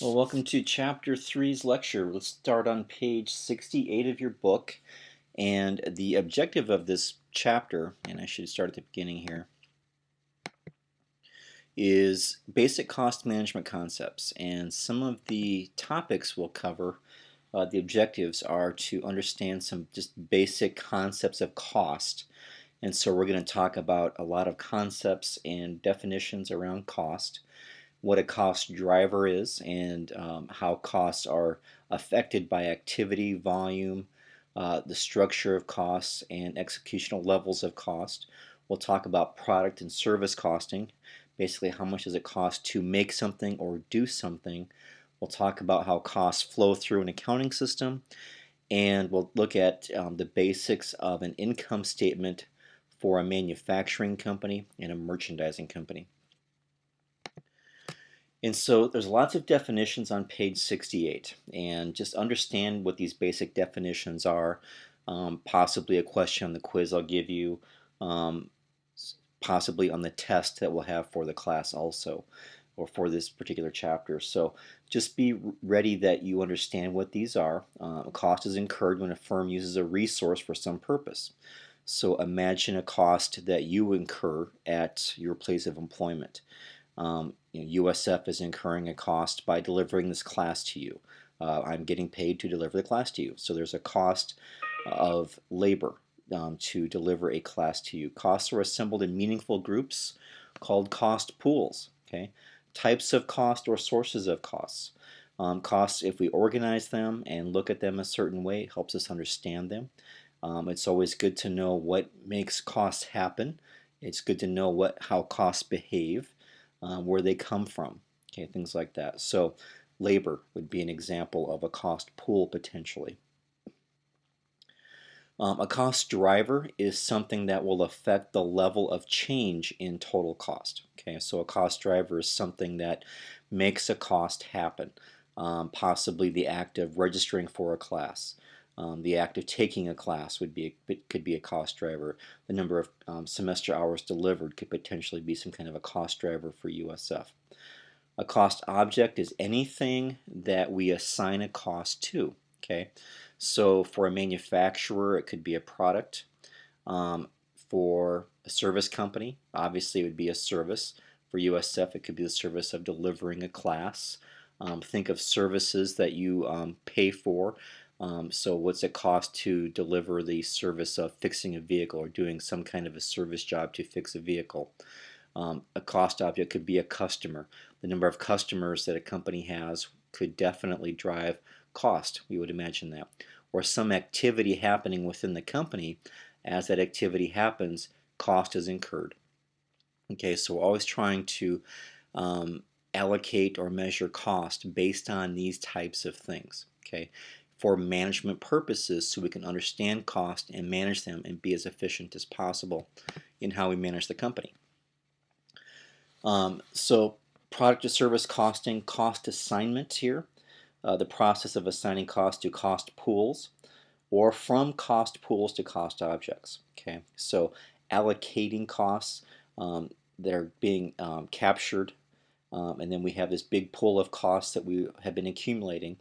Well, welcome to Chapter Three's lecture. Let's start on page 68 of your book. And the objective of this chapter, and I should start at the beginning here, is basic cost management concepts. And some of the topics we'll cover, the objectives are to understand some just basic concepts of cost. And so we're going to talk about a lot of concepts and definitions around cost, what a cost driver is, and how costs are affected by activity, volume, the structure of costs, and executional levels of cost. We'll talk about product and service costing, basically how much does it cost to make something or do something. We'll talk about how costs flow through an accounting system, and we'll look at the basics of an income statement for a manufacturing company and a merchandising company. And so there's lots of definitions on page 68, and just understand what these basic definitions are. Possibly a question on the quiz I'll give you, possibly on the test that we'll have for the class also, or for this particular chapter. So just be ready that you understand what these are. A cost is incurred when a firm uses a resource for some purpose. So imagine a cost that you incur at your place of employment. USF is incurring a cost by delivering this class to you. I'm getting paid to deliver the class to you. So there's a cost of labor to deliver a class to you. Costs are assembled in meaningful groups called cost pools. Okay, types of cost or sources of costs. Costs, if we organize them and look at them a certain way, it helps us understand them. It's always good to know what makes costs happen. It's good to know how costs behave. Where they come from, okay, things like that. So labor would be an example of a cost pool potentially. A cost driver is something that will affect the level of change in total cost. Okay, so a cost driver is something that makes a cost happen. Possibly the act of registering for a class. The act of taking a class could be a cost driver. The number of semester hours delivered could potentially be some kind of a cost driver for USF. A cost object is anything that we assign a cost to. Okay, so for a manufacturer, it could be a product. For a service company, obviously it would be a service. For USF, it could be the service of delivering a class. Think of services that you pay for. So what's it cost to deliver the service of fixing a vehicle or doing some kind of a service job to fix a vehicle? A cost object could be a customer. The number of customers that a company has could definitely drive cost, we would imagine that. Or some activity happening within the company. As that activity happens, cost is incurred. Okay, so we're always trying to allocate or measure cost based on these types of things. Okay, for management purposes, so we can understand cost and manage them and be as efficient as possible in how we manage the company. So product to service costing, cost assignment here, the process of assigning cost to cost pools, or from cost pools to cost objects. Okay, so allocating costs that are being captured, and then we have this big pool of costs that we have been accumulating,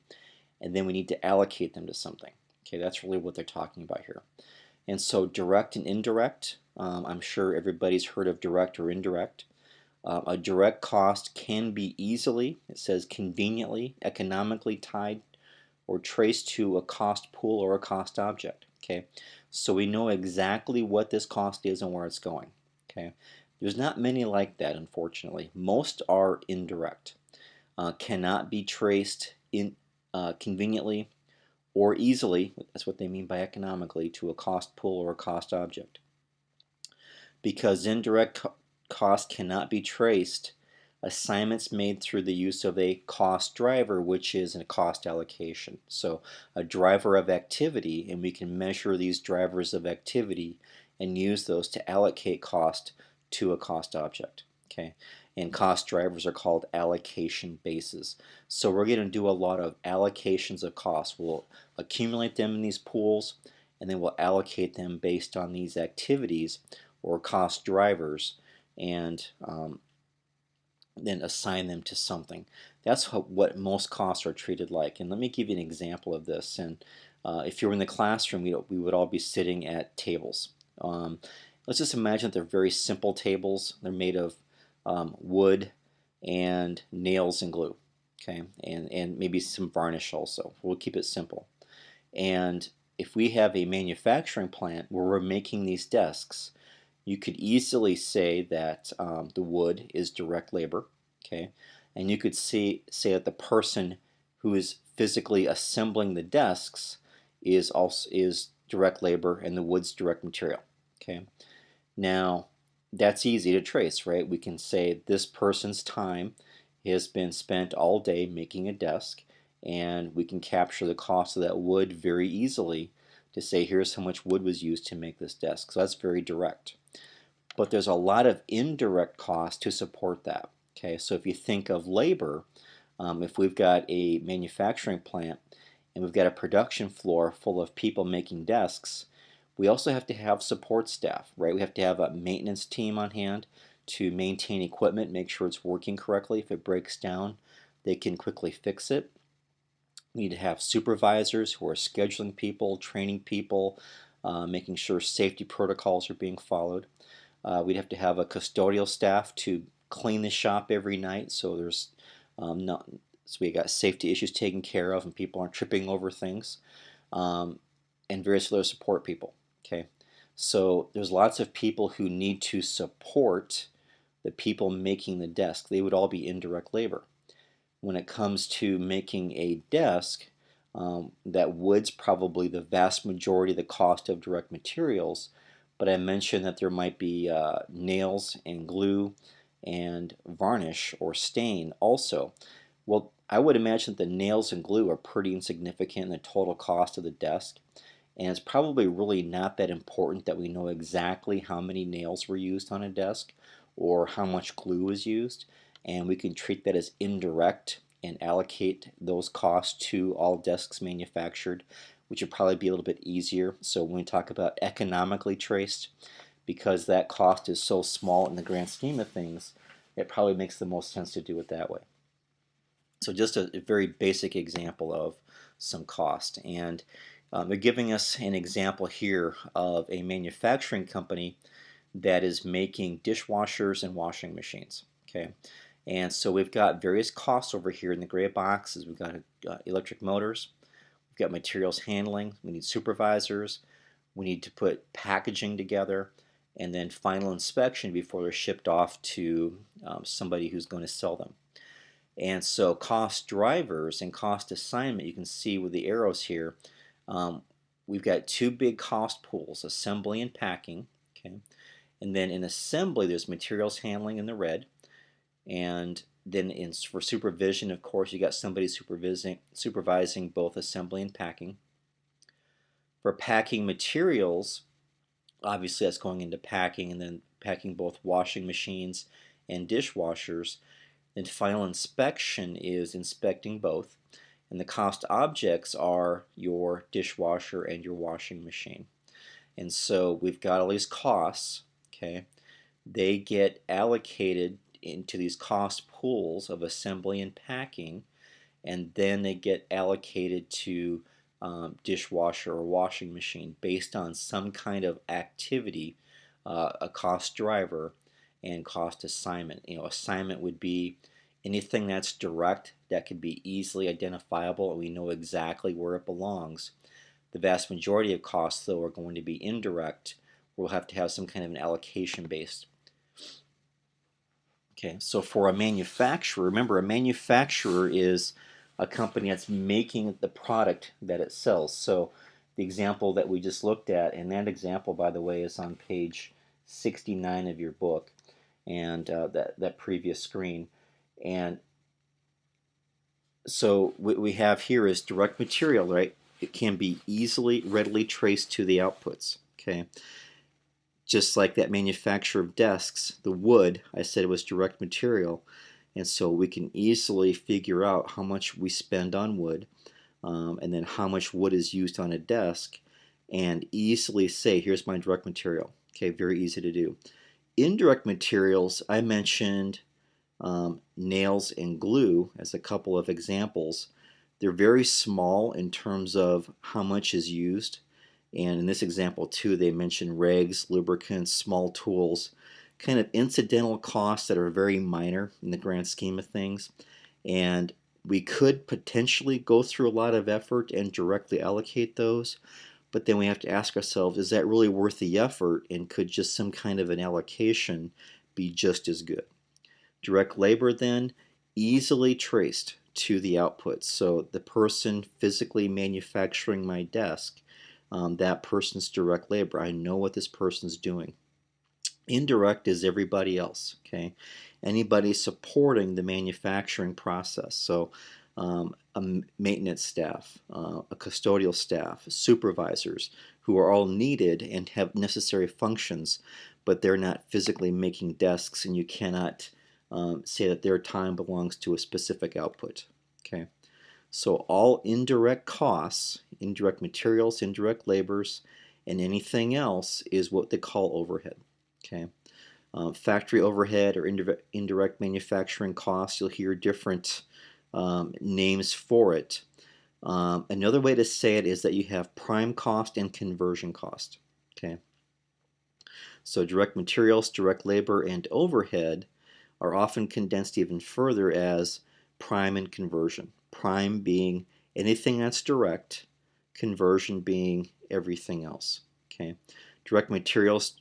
and then we need to allocate them to something. Okay, that's really what they're talking about here. And so direct and indirect, I'm sure everybody's heard of direct or indirect. A direct cost can be easily, it says conveniently, economically tied or traced to a cost pool or a cost object. Okay, so we know exactly what this cost is and where it's going. Okay, there's not many like that, unfortunately. Most are indirect, cannot be traced conveniently or easily, that's what they mean by economically, to a cost pool or a cost object. Because indirect cost cannot be traced, assignments made through the use of a cost driver, which is a cost allocation. So a driver of activity, and we can measure these drivers of activity and use those to allocate cost to a cost object. Okay, and cost drivers are called allocation bases. So we're going to do a lot of allocations of costs. We'll accumulate them in these pools, and then we'll allocate them based on these activities or cost drivers, and then assign them to something. That's what most costs are treated like. And let me give you an example of this. And if you were in the classroom, we would all be sitting at tables. Um, let's just imagine that they're very simple tables. They're made of wood and nails and glue, okay, and maybe some varnish also. We'll keep it simple. And if we have a manufacturing plant where we're making these desks, you could easily say that the wood is direct labor, okay, and you could say that the person who is physically assembling the desks is direct labor, and the wood's direct material, okay. Now that's easy to trace, right? We can say this person's time has been spent all day making a desk, and we can capture the cost of that wood very easily to say here's how much wood was used to make this desk. So that's very direct. But there's a lot of indirect costs to support that. Okay, so if you think of labor, if we've got a manufacturing plant and we've got a production floor full of people making desks, we also have to have support staff, right? We have to have a maintenance team on hand to maintain equipment, make sure it's working correctly. If it breaks down, they can quickly fix it. We need to have supervisors who are scheduling people, training people, making sure safety protocols are being followed. We'd have to have a custodial staff to clean the shop every night, so there's not so we got safety issues taken care of and people aren't tripping over things, and various other support people. Okay, so there's lots of people who need to support the people making the desk. They would all be indirect labor. When it comes to making a desk, that wood's probably the vast majority of the cost of direct materials, but I mentioned that there might be nails and glue and varnish or stain also. Well, I would imagine that the nails and glue are pretty insignificant in the total cost of the desk, and it's probably really not that important that we know exactly how many nails were used on a desk or how much glue was used, and we can treat that as indirect and allocate those costs to all desks manufactured, which would probably be a little bit easier. So when we talk about economically traced, because that cost is so small in the grand scheme of things, it probably makes the most sense to do it that way. So just a very basic example of some cost. And they're giving us an example here of a manufacturing company that is making dishwashers and washing machines. Okay, and so we've got various costs over here in the gray boxes. We've got electric motors, we've got materials handling, we need supervisors, we need to put packaging together, and then final inspection before they're shipped off to somebody who's going to sell them. And so cost drivers and cost assignment, you can see with the arrows here, we've got two big cost pools, assembly and packing. Okay, and then in assembly, there's materials handling in the red. And then for supervision, of course, you got somebody supervising both assembly and packing. For packing materials, obviously that's going into packing and then packing both washing machines and dishwashers. And final inspection is inspecting both. And the cost objects are your dishwasher and your washing machine. And so we've got all these costs, okay? They get allocated into these cost pools of assembly and packing, and then they get allocated to dishwasher or washing machine based on some kind of activity, a cost driver, and cost assignment. You know, assignment would be anything that's direct that can be easily identifiable and we know exactly where it belongs. The vast majority of costs, though, are going to be indirect. We'll have to have some kind of an allocation based. Okay, so for a manufacturer, remember a manufacturer is a company that's making the product that it sells. So the example that we just looked at, and that example, by the way, is on page 69 of your book, and that previous screen. And so what we have here is direct material, right? It can be readily traced to the outputs. Okay, just like that manufacturer of desks, the wood, I said it was direct material, and so we can easily figure out how much we spend on wood, and then how much wood is used on a desk, and easily say, here's my direct material. Okay, very easy to do. Indirect materials, I mentioned nails and glue as a couple of examples. They're very small in terms of how much is used. And in this example too, they mention rags, lubricants, small tools, kind of incidental costs that are very minor in the grand scheme of things. And we could potentially go through a lot of effort and directly allocate those, but then we have to ask ourselves, is that really worth the effort, and could just some kind of an allocation be just as good? Direct labor then, easily traced to the output. So the person physically manufacturing my desk, that person's direct labor. I know what this person's doing. Indirect is everybody else, okay? Anybody supporting the manufacturing process. So a maintenance staff, a custodial staff, supervisors, who are all needed and have necessary functions, but they're not physically making desks, and you cannot say that their time belongs to a specific output. Okay, so all indirect costs, indirect materials, indirect labors, and anything else is what they call overhead. Okay, factory overhead or indirect manufacturing costs, you'll hear different names for it. Another way to say it is that you have prime cost and conversion cost. Okay, so direct materials, direct labor, and overhead are often condensed even further as prime and conversion. Prime being anything that's direct, conversion being everything else. Okay, direct materials,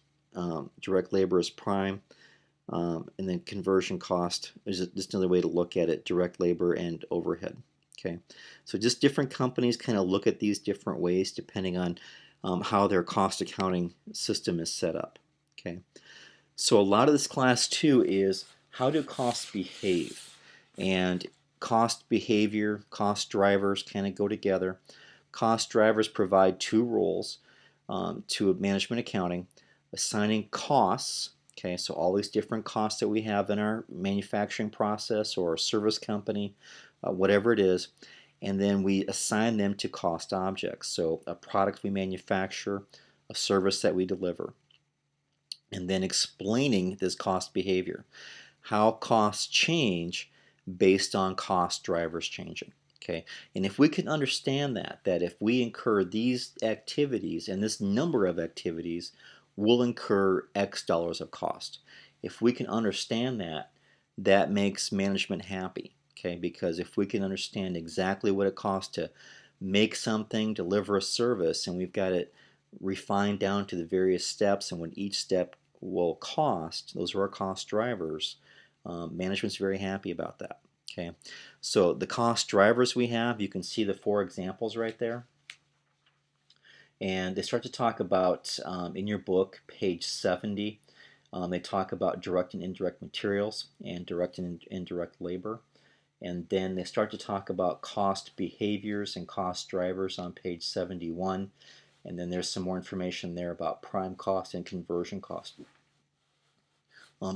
direct labor is prime, and then conversion cost is just another way to look at it, direct labor and overhead. Okay, so just different companies kind of look at these different ways depending on how their cost accounting system is set up. Okay, so a lot of this class too is how do costs behave, and cost behavior, cost drivers kind of go together. Cost drivers provide two roles to management accounting: assigning costs. Okay, so all these different costs that we have in our manufacturing process or service company, whatever it is, and then we assign them to cost objects. So a product we manufacture, a service that we deliver, and then explaining this cost behavior, how costs change based on cost drivers changing. Okay, and if we can understand that if we incur these activities and this number of activities, we'll incur X dollars of cost. If we can understand that, that makes management happy. Okay, because if we can understand exactly what it costs to make something, deliver a service, and we've got it refined down to the various steps and what each step will cost, those are our cost drivers, management's very happy about that. Okay, so the cost drivers we have, you can see the four examples right there. And they start to talk about, in your book, page 70, they talk about direct and indirect materials and direct and indirect labor. And then they start to talk about cost behaviors and cost drivers on page 71. And then there's some more information there about prime cost and conversion cost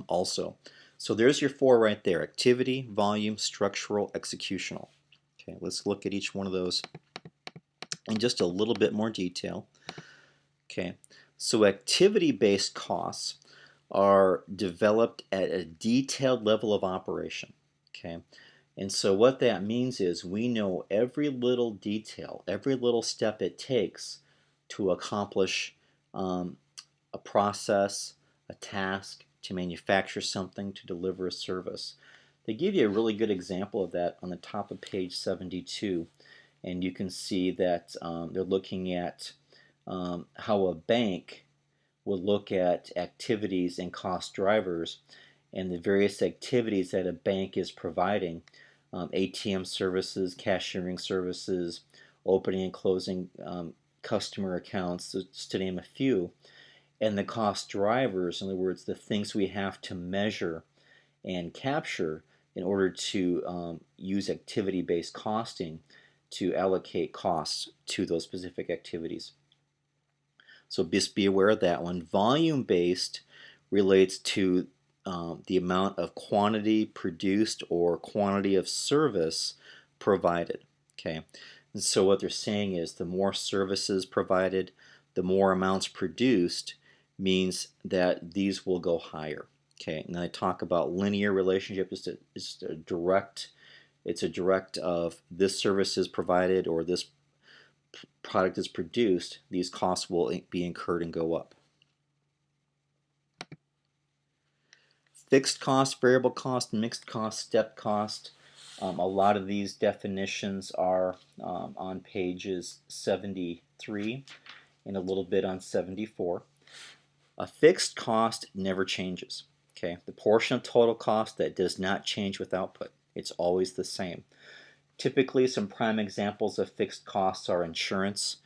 also. So there's your four right there: activity, volume, structural, executional. Okay, let's look at each one of those in just a little bit more detail. Okay, so activity-based costs are developed at a detailed level of operation. Okay, and so what that means is we know every little detail, every little step it takes to accomplish a process, a task, to manufacture something, to deliver a service. They give you a really good example of that on the top of page 72, and you can see that they're looking at how a bank will look at activities and cost drivers and the various activities that a bank is providing, ATM services, cashiering services, opening and closing customer accounts, just to name a few. And the cost drivers, in other words, the things we have to measure and capture in order to use activity-based costing to allocate costs to those specific activities. So just be aware of that one. Volume-based relates to the amount of quantity produced or quantity of service provided. Okay, and so what they're saying is the more services provided, the more amounts produced, means that these will go higher. Okay, and then I talk about linear relationship is a direct. It's a direct of this service is provided or this product is produced. These costs will be incurred and go up. Fixed cost, variable cost, mixed cost, step cost. A lot of these definitions are on pages 73 and a little bit on 74. A fixed cost never changes. Okay, the portion of total cost that does not change with output. It's always the same. Typically, some prime examples of fixed costs are insurance.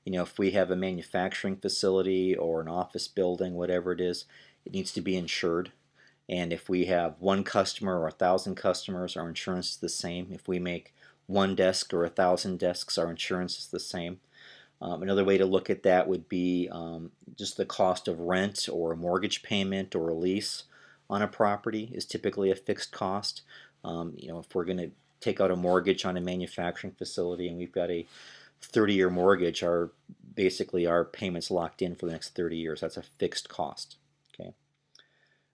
If we have a manufacturing facility or an office building, whatever it is, it needs to be insured. And if we have one customer or 1,000 customers, our insurance is the same. If we make one desk or 1,000 desks, our insurance is the same. Another way to look at that would be just the cost of rent or a mortgage payment or a lease on a property is typically a fixed cost. If we're going to take out a mortgage on a manufacturing facility and we've got a 30-year mortgage, basically our payment's locked in for the next 30 years. That's a fixed cost. Okay.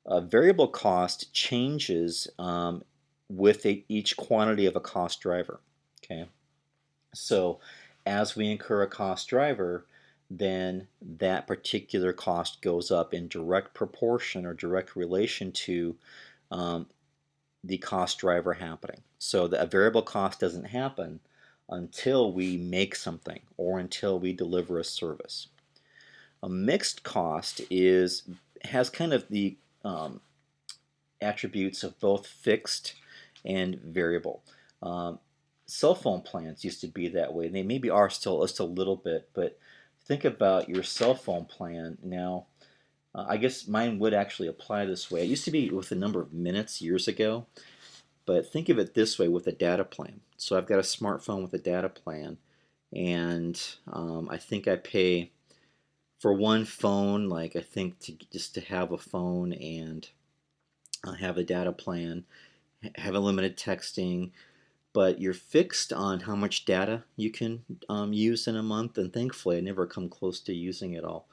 Variable cost changes with each quantity of a cost driver. Okay. So as we incur a cost driver, then that particular cost goes up in direct proportion or direct relation to the cost driver happening. So a variable cost doesn't happen until we make something or until we deliver a service. A mixed cost has kind of the attributes of both fixed and variable. Cell phone plans used to be that way. They maybe are still just a little bit, but think about your cell phone plan now. I guess mine would actually apply this way. It used to be with the number of minutes years ago, but think of it this way with a data plan. So I've got a smartphone with a data plan, and I think I pay for one phone, like I think just to have a phone and have a data plan, have a limited texting, but you're fixed on how much data you can use in a month, and thankfully I never come close to using it all.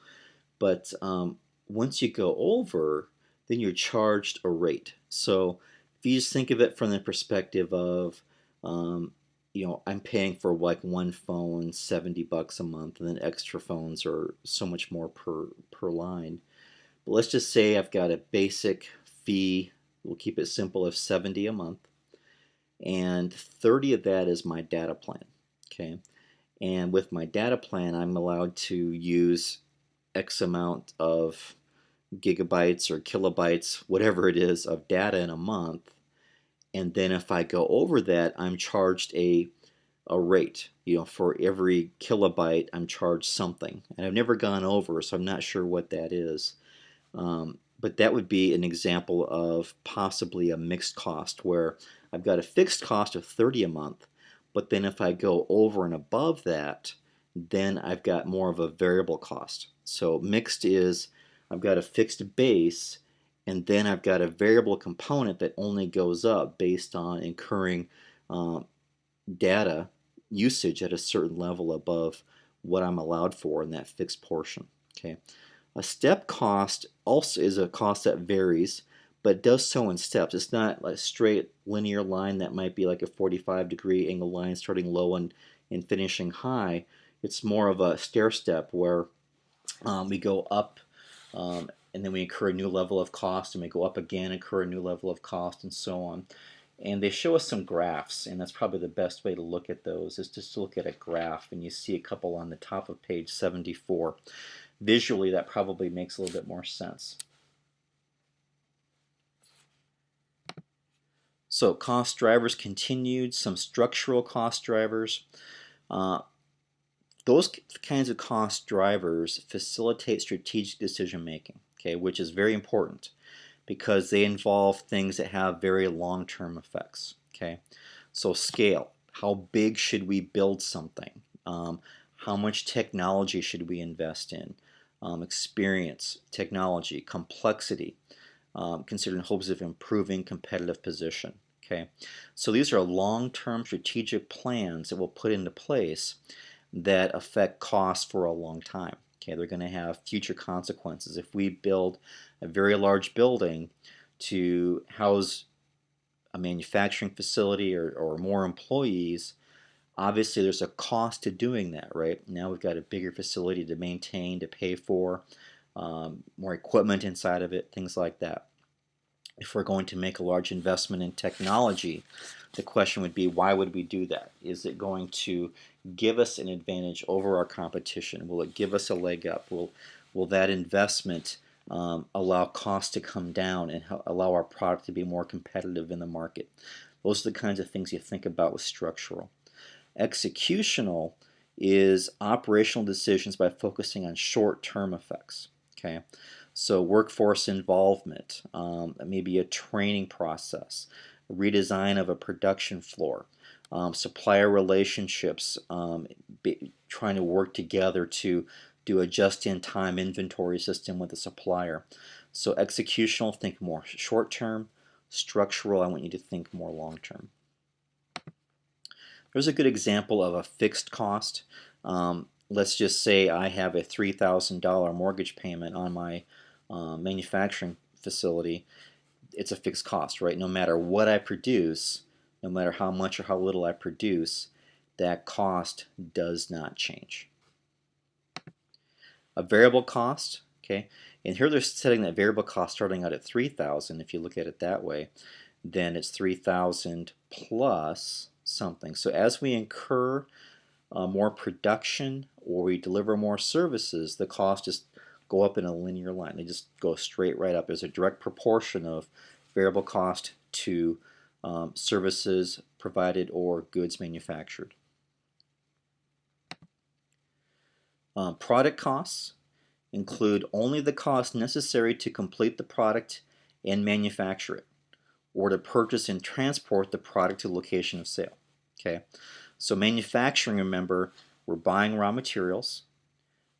But once you go over, then you're charged a rate. So if you just think of it from the perspective of, I'm paying for like one phone $70 a month, and then extra phones are so much more per line. But let's just say I've got a basic fee, we'll keep it simple, of $70 a month, and 30 of that is my data plan. Okay, and with my data plan, I'm allowed to use X amount of gigabytes or kilobytes, whatever it is, of data in a month. And then if I go over that, I'm charged a rate. For every kilobyte, I'm charged something. And I've never gone over, so I'm not sure what that is. But that would be an example of possibly a mixed cost where I've got a fixed cost of 30 a month, but then if I go over and above that, then I've got more of a variable cost. So mixed is I've got a fixed base, and then I've got a variable component that only goes up based on incurring data usage at a certain level above what I'm allowed for in that fixed portion. Okay. A step cost also is a cost that varies, but does so in steps. It's not a straight linear line that might be like a 45-degree angle line starting low and finishing high. It's more of a stair step where we go up and then we incur a new level of cost, and we go up again, incur a new level of cost, and so on. And they show us some graphs, and that's probably the best way to look at those, is just to look at a graph, and you see a couple on the top of page 74. Visually, that probably makes a little bit more sense. So cost drivers continued, some structural cost drivers. Those kinds of cost drivers facilitate strategic decision making, okay, which is very important because they involve things that have very long-term effects. Okay, so scale. How big should we build something? How much technology should we invest in? Experience, technology, complexity, considered in hopes of improving competitive position. Okay, so these are long-term strategic plans that we'll put into place that affect costs for a long time. Okay, they're going to have future consequences. If we build a very large building to house a manufacturing facility or more employees, obviously there's a cost to doing that, right? Now we've got a bigger facility to maintain, to pay for, more equipment inside of it, things like that. If we're going to make a large investment in technology, the question would be, why would we do that? Is it going to give us an advantage over our competition? Will it give us a leg up? Will that investment allow costs to come down and allow our product to be more competitive in the market? Those are the kinds of things you think about with structural. Executional is operational decisions by focusing on short-term effects. Okay, so workforce involvement, maybe a training process, a redesign of a production floor, supplier relationships, trying to work together to do a just-in-time inventory system with a supplier. So executional, think more short-term. Structural, I want you to think more long-term. There's a good example of a fixed cost. Let's just say I have a $3,000 mortgage payment on my manufacturing facility. It's a fixed cost, right? No matter what I produce, no matter how much or how little I produce, that cost does not change. A variable cost, okay, and here they're setting that variable cost starting out at 3,000. If you look at it that way, then it's 3,000 plus something. So as we incur more production or we deliver more services, the costs just go up in a linear line. They just go straight right up. There's a direct proportion of variable cost to services provided or goods manufactured. Product costs include only the cost necessary to complete the product and manufacture it, or to purchase and transport the product to the location of sale. Okay, so manufacturing, remember, we're buying raw materials,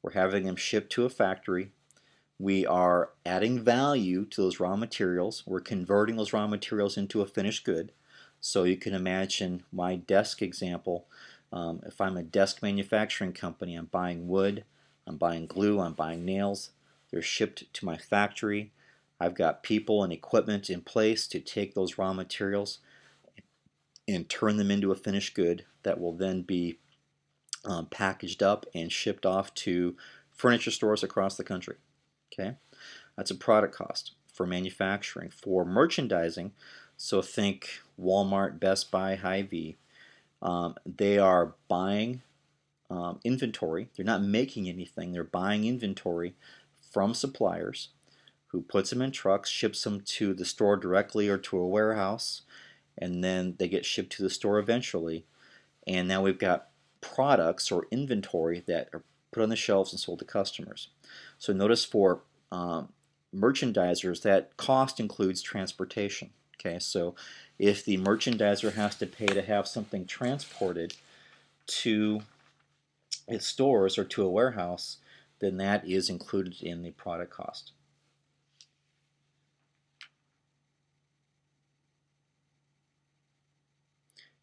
we're having them shipped to a factory, we are adding value to those raw materials, we're converting those raw materials into a finished good. So you can imagine my desk example. If I'm a desk manufacturing company, I'm buying wood, I'm buying glue, I'm buying nails. They're shipped to my factory. I've got people and equipment in place to take those raw materials and turn them into a finished good that will then be packaged up and shipped off to furniture stores across the country. Okay, that's a product cost for manufacturing. For merchandising, so think Walmart, Best Buy, Hy-Vee. They are buying inventory. They're not making anything. They're buying inventory from suppliers who puts them in trucks, ships them to the store directly or to a warehouse, and then they get shipped to the store eventually. And now we've got products or inventory that are put on the shelves and sold to customers. So notice for merchandisers, that cost includes transportation. Okay, so if the merchandiser has to pay to have something transported to its stores or to a warehouse, then that is included in the product cost.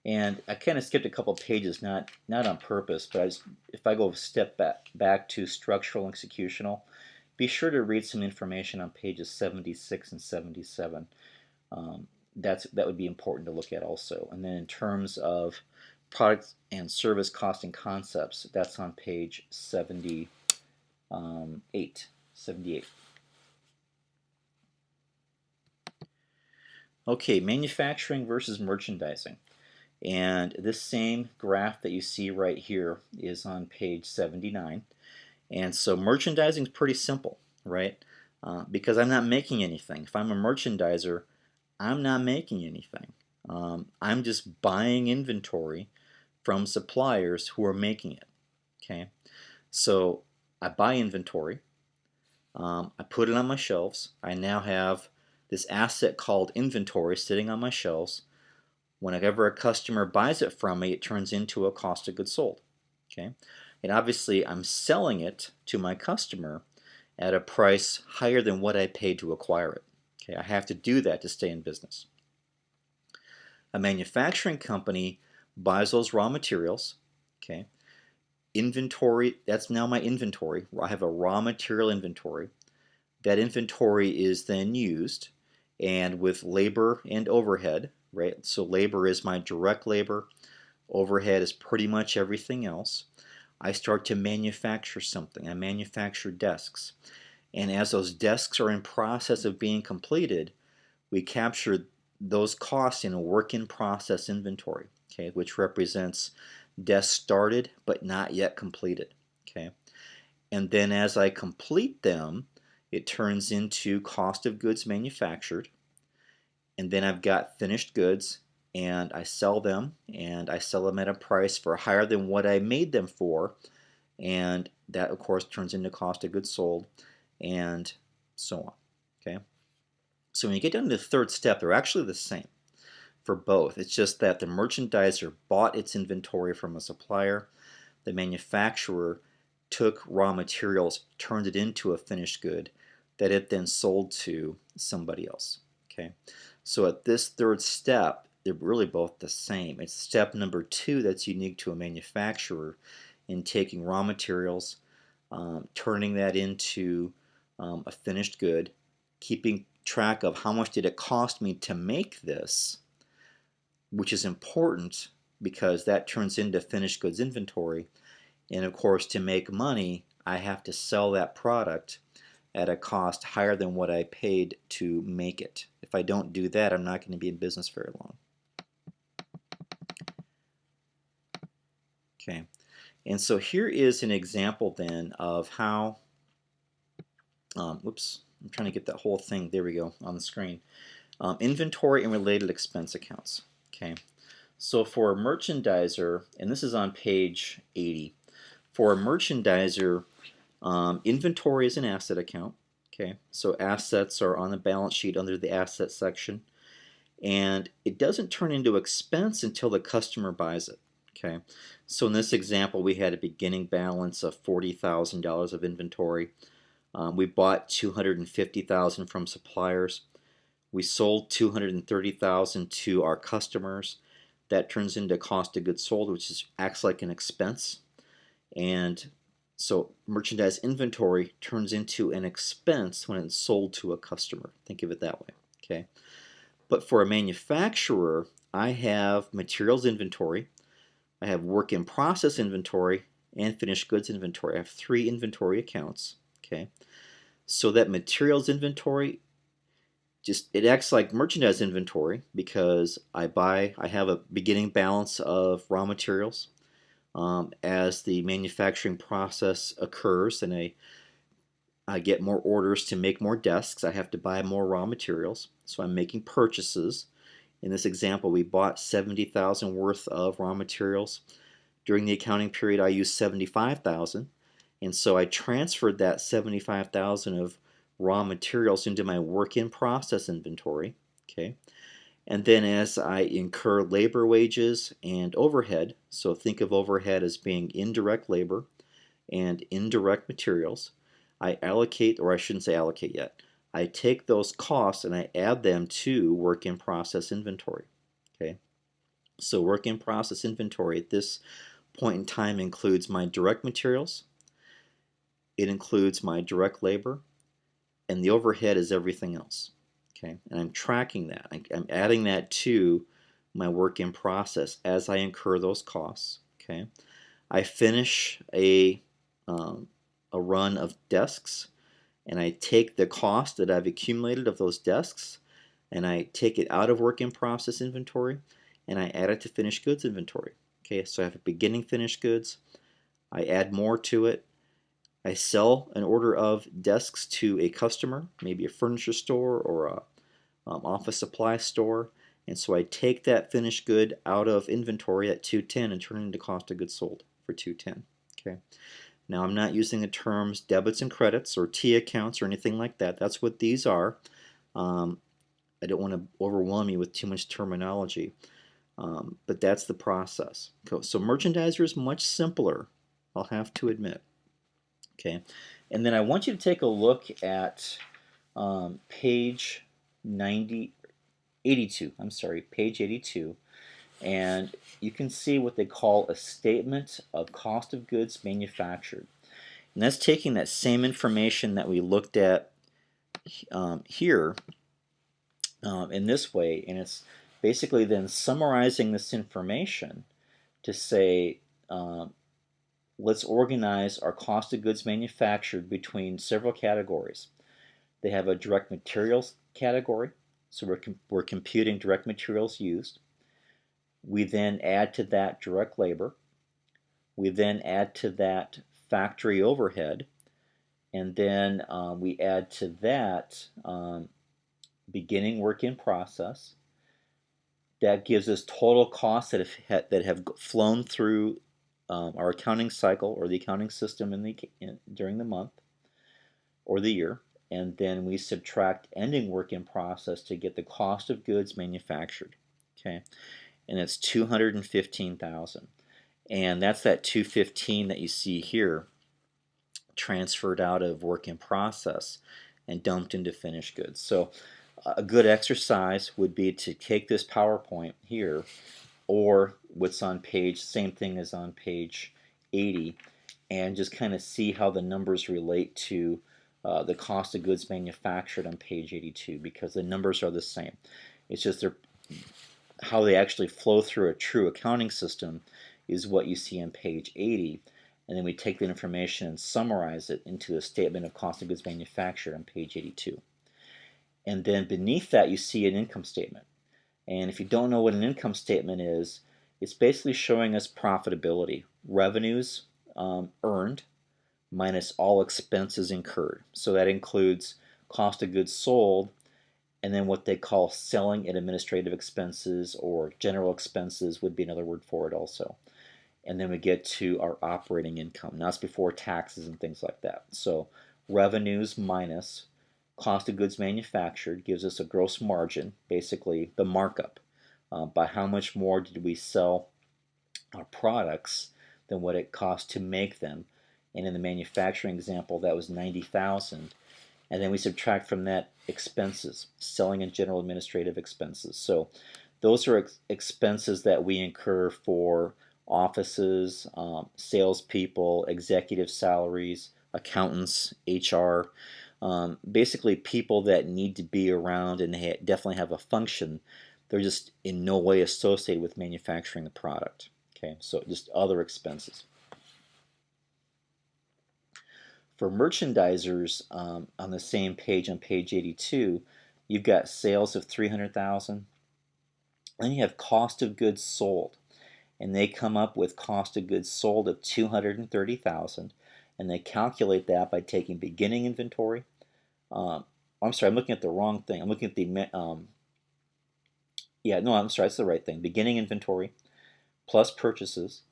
And I kind of skipped a couple pages, not on purpose, but if I go a step back to structural and executional, be sure to read some information on pages 76 and 77. That would be important to look at also. And then in terms of product and service costing concepts, that's on page 78. Okay, manufacturing versus merchandising. And this same graph that you see right here is on page 79. And so merchandising is pretty simple, right? Because I'm not making anything. If I'm a merchandiser, I'm not making anything. I'm just buying inventory from suppliers who are making it. Okay, so I buy inventory, I put it on my shelves. I now have this asset called inventory sitting on my shelves. Whenever a customer buys it from me, it turns into a cost of goods sold. Okay, and obviously I'm selling it to my customer at a price higher than what I paid to acquire it. Okay, I have to do that to stay in business. A manufacturing company buys those raw materials. Okay, inventory, that's now my inventory. I have a raw material inventory. That inventory is then used and with labor and overhead, right? So labor is my direct labor, overhead is pretty much everything else. I start to manufacture something. I manufacture desks. And as those desks are in process of being completed, we capture those costs in a work in process inventory, okay, which represents desks started but not yet completed, okay. And then as I complete them, it turns into cost of goods manufactured, and then I've got finished goods, and I sell them, and I sell them at a price for higher than what I made them for, and that of course turns into cost of goods sold, and so on, okay. So when you get down to the third step, they're actually the same for both. It's just that the merchandiser bought its inventory from a supplier, the manufacturer took raw materials, turned it into a finished good that it then sold to somebody else, okay. So at this third step, they're really both the same. It's step number 2 that's unique to a manufacturer in taking raw materials, turning that into a finished good, keeping track of how much did it cost me to make this, which is important because that turns into finished goods inventory. And of course, to make money, I have to sell that product at a cost higher than what I paid to make it. If I don't do that, I'm not going to be in business very long. Okay, and so here is an example then of how, whoops, I'm trying to get that whole thing, there we go, on the screen. Inventory and related expense accounts. Okay, so for a merchandiser, and this is on page 80, for a merchandiser, inventory is an asset account. Okay, so assets are on the balance sheet under the asset section, and it doesn't turn into expense until the customer buys it. Okay, so in this example, we had a beginning balance of $40,000 of inventory. We bought $250,000 from suppliers. We sold $230,000 to our customers. That turns into cost of goods sold, which acts like an expense. And so merchandise inventory turns into an expense when it's sold to a customer. Think of it that way. Okay. But for a manufacturer, I have materials inventory, I have work in process inventory, and finished goods inventory. I have 3 inventory accounts. Okay. So that materials inventory it acts like merchandise inventory because I have a beginning balance of raw materials. As the manufacturing process occurs and I get more orders to make more desks, I have to buy more raw materials. So I'm making purchases. In this example, we bought $70,000 worth of raw materials. During the accounting period, I used $75,000, and so I transferred that $75,000 of raw materials into my work in process inventory. Okay. And then as I incur labor wages and overhead, so think of overhead as being indirect labor and indirect materials, I allocate, or I shouldn't say allocate yet, I take those costs and I add them to work in process inventory. Okay, so work in process inventory at this point in time includes my direct materials, it includes my direct labor, and the overhead is everything else. Okay, and I'm tracking that. I'm adding that to my work in process as I incur those costs. Okay, I finish a run of desks, and I take the cost that I've accumulated of those desks, and I take it out of work in process inventory, and I add it to finished goods inventory. Okay, so I have a beginning finished goods. I add more to it. I sell an order of desks to a customer, maybe a furniture store or a office supply store, and so I take that finished good out of inventory at 210 and turn it into cost of goods sold for 210. Okay. Now I'm not using the terms debits and credits or T accounts or anything like that. That's what these are. I don't want to overwhelm you with too much terminology, but that's the process. So merchandiser is much simpler, I'll have to admit. Okay, and then I want you to take a look at page 82. I'm sorry, page 82, and you can see what they call a statement of cost of goods manufactured. And that's taking that same information that we looked at here in this way, and it's basically then summarizing this information to say, let's organize our cost of goods manufactured between several categories. They have a direct materials category, so we're computing direct materials used. We then add to that direct labor. We then add to that factory overhead, and then we add to that beginning work in process. That gives us total costs that have flown through our accounting cycle or the accounting system during the month or the year, and then we subtract ending work in process to get the cost of goods manufactured. Okay, and it's 215,000, and that's that 215 that you see here transferred out of work in process and dumped into finished goods. So a good exercise would be to take this PowerPoint here, or what's on page, same thing as on page 80, and just kind of see how the numbers relate to the cost of goods manufactured on page 82, because the numbers are the same. It's just how they actually flow through a true accounting system is what you see on page 80, and then we take the information and summarize it into a statement of cost of goods manufactured on page 82. And then beneath that you see an income statement. And if you don't know what an income statement is, it's basically showing us profitability, revenues earned minus all expenses incurred. So that includes cost of goods sold, and then what they call selling and administrative expenses, or general expenses would be another word for it also. And then we get to our operating income. Now that's before taxes and things like that. So revenues minus cost of goods manufactured gives us a gross margin, basically the markup. By how much more did we sell our products than what it cost to make them. And in the manufacturing example, that was 90,000. And then we subtract from that expenses, selling and general administrative expenses. So those are expenses that we incur for offices, salespeople, executive salaries, accountants, HR, basically people that need to be around and they definitely have a function. They're just in no way associated with manufacturing the product. Okay, so just other expenses. For merchandisers, on the same page, on page 82, you've got sales of 300,000. Then you have cost of goods sold, and they come up with cost of goods sold of 230,000, and they calculate that by taking beginning inventory. I'm sorry, I'm looking at the wrong thing. I'm looking at the yeah, no, I'm sorry, that's the right thing. Beginning inventory plus purchases.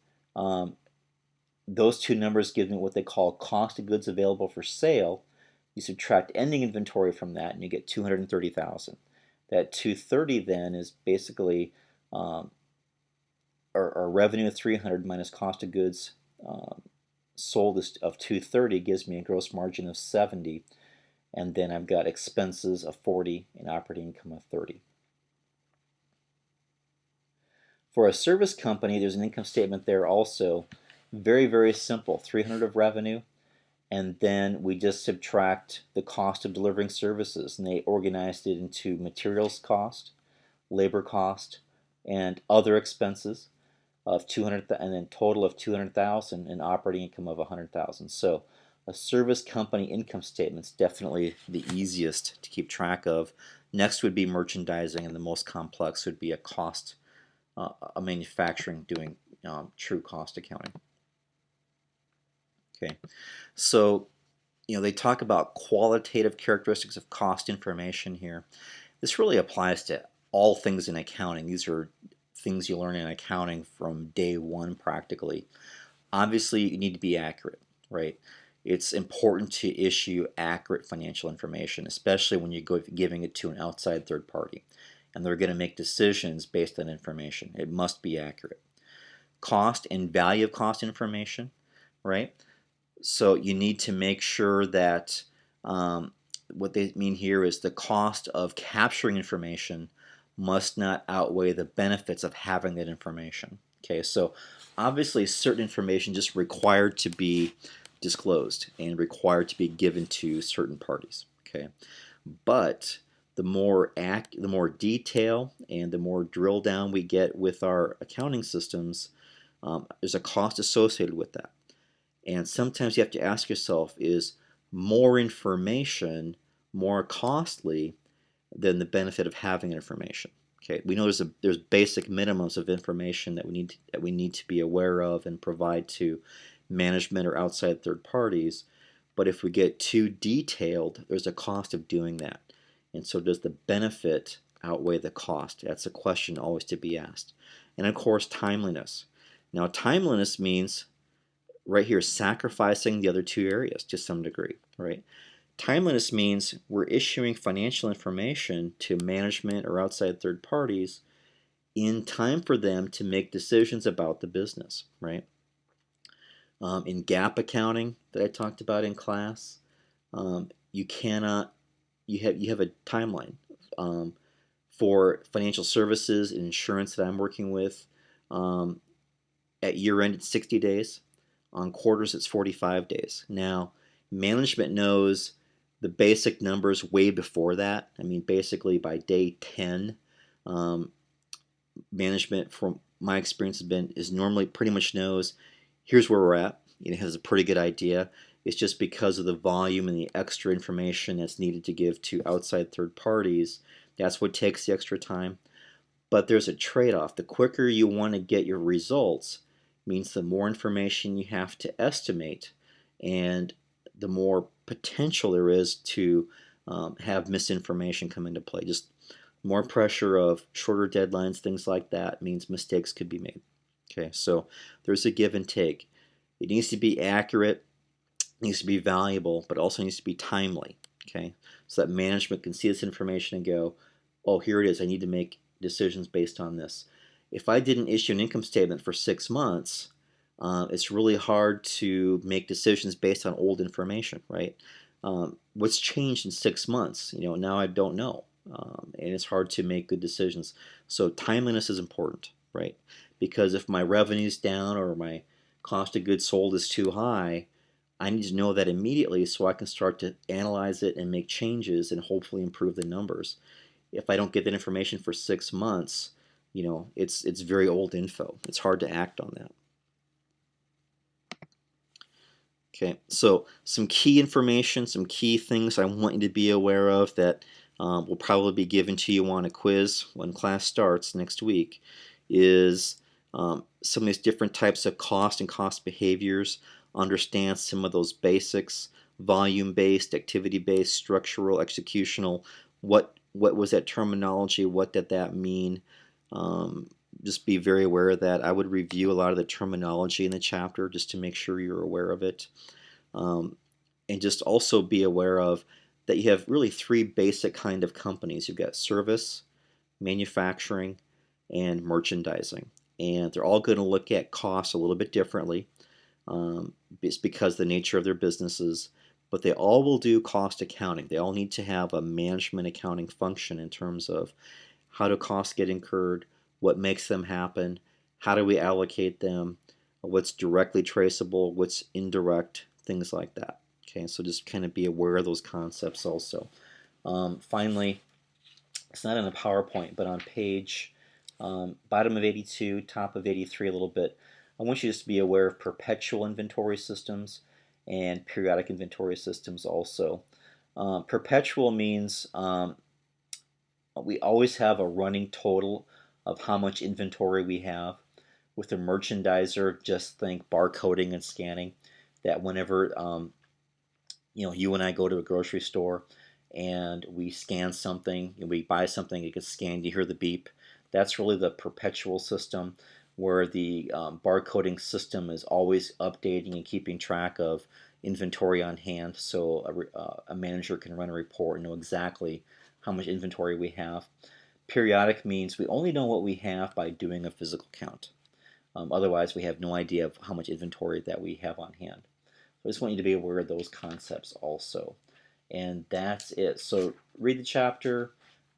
Those two numbers give me what they call cost of goods available for sale. You subtract ending inventory from that, and you get 230,000. That 230 then is basically our revenue of 300 minus cost of goods sold of 230 gives me a gross margin of 70, and then I've got expenses of 40 and operating income of 30. For a service company, there's an income statement there also. Very, very simple. 300 of revenue, and then we just subtract the cost of delivering services, and they organized it into materials cost, labor cost, and other expenses of 200, and then total of 200,000 and operating income of 100,000. So a service company income statement is definitely the easiest to keep track of. Next would be merchandising, and the most complex would be a manufacturing doing true cost accounting. Okay, so they talk about qualitative characteristics of cost information here. This really applies to all things in accounting. These are things you learn in accounting from day one practically. Obviously, you need to be accurate, right? It's important to issue accurate financial information, especially when you go giving it to an outside third party, and they're going to make decisions based on information. It must be accurate. Cost and value of cost information, right? So you need to make sure that what they mean here is the cost of capturing information must not outweigh the benefits of having that information. Okay, so obviously certain information just required to be disclosed and required to be given to certain parties. Okay, but the more detail and the more drill down we get with our accounting systems, there's a cost associated with that. And sometimes you have to ask yourself, is more information more costly than the benefit of having information? Okay, we know there's basic minimums of information that we need to be aware of and provide to management or outside third parties. But if we get too detailed, there's a cost of doing that. And so does the benefit outweigh the cost? That's a question always to be asked. And of course, timeliness. Now, timeliness means right here sacrificing the other two areas to some degree, right? Timeliness means we're issuing financial information to management or outside third parties in time for them to make decisions about the business, right? In GAAP accounting that I talked about in class, you have a timeline. For financial services and insurance that I'm working with, at year end it's 60 days. On quarters it's 45 days. Now, management knows the basic numbers way before that. I mean, basically by day 10, management, from my experience, is normally pretty much knows here's where we're at. It has a pretty good idea. It's just because of the volume and the extra information that's needed to give to outside third parties, that's what takes the extra time. But there's a trade-off. The quicker you want to get your results means the more information you have to estimate, and the more potential there is to have misinformation come into play. Just more pressure of shorter deadlines, things like that, means mistakes could be made. Okay, so there's a give and take. It needs to be accurate, it needs to be valuable, but also needs to be timely. Okay, so that management can see this information and go, oh, here it is, I need to make decisions based on this. If I didn't issue an income statement for 6 months, it's really hard to make decisions based on old information, right? What's changed in 6 months? Now I don't know, and it's hard to make good decisions. So timeliness is important, right? Because if my revenue's down or my cost of goods sold is too high, I need to know that immediately so I can start to analyze it and make changes and hopefully improve the numbers. If I don't get that information for 6 months, it's very old info. It's hard to act on that. Okay, so some key information, some key things I want you to be aware of that will probably be given to you on a quiz when class starts next week is some of these different types of cost and cost behaviors. Understand some of those basics: volume-based, activity-based, structural, executional. What was that terminology? What did that mean? Just be very aware of that. I would review a lot of the terminology in the chapter just to make sure you're aware of it. And just also be aware of that you have really three basic kind of companies. You've got service, manufacturing, and merchandising. And they're all going to look at costs a little bit differently. It's because of the nature of their businesses. But they all will do cost accounting. They all need to have a management accounting function in terms of how do costs get incurred, what makes them happen, how do we allocate them, what's directly traceable, what's indirect, things like that. Okay, so just kind of be aware of those concepts also. Finally, it's not in the PowerPoint, but on page bottom of 82, top of 83 a little bit, I want you just to be aware of perpetual inventory systems and periodic inventory systems also. Perpetual means we always have a running total of how much inventory we have. With a merchandiser, just think barcoding and scanning. That whenever you and I go to a grocery store and we scan something and we buy something, it gets scanned, you hear the beep. That's really the perpetual system, where the barcoding system is always updating and keeping track of inventory on hand, so a manager can run a report and know exactly how much inventory we have. Periodic means we only know what we have by doing a physical count. Otherwise, we have no idea of how much inventory that we have on hand. So I just want you to be aware of those concepts also. And that's it. So read the chapter.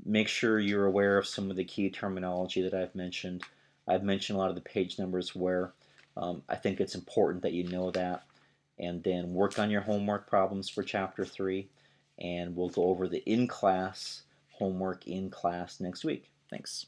Make sure you're aware of some of the key terminology that I've mentioned. I've mentioned a lot of the page numbers where I think it's important that you know that. And then work on your homework problems for Chapter 3. And we'll go over the in-class homework in class next week. Thanks.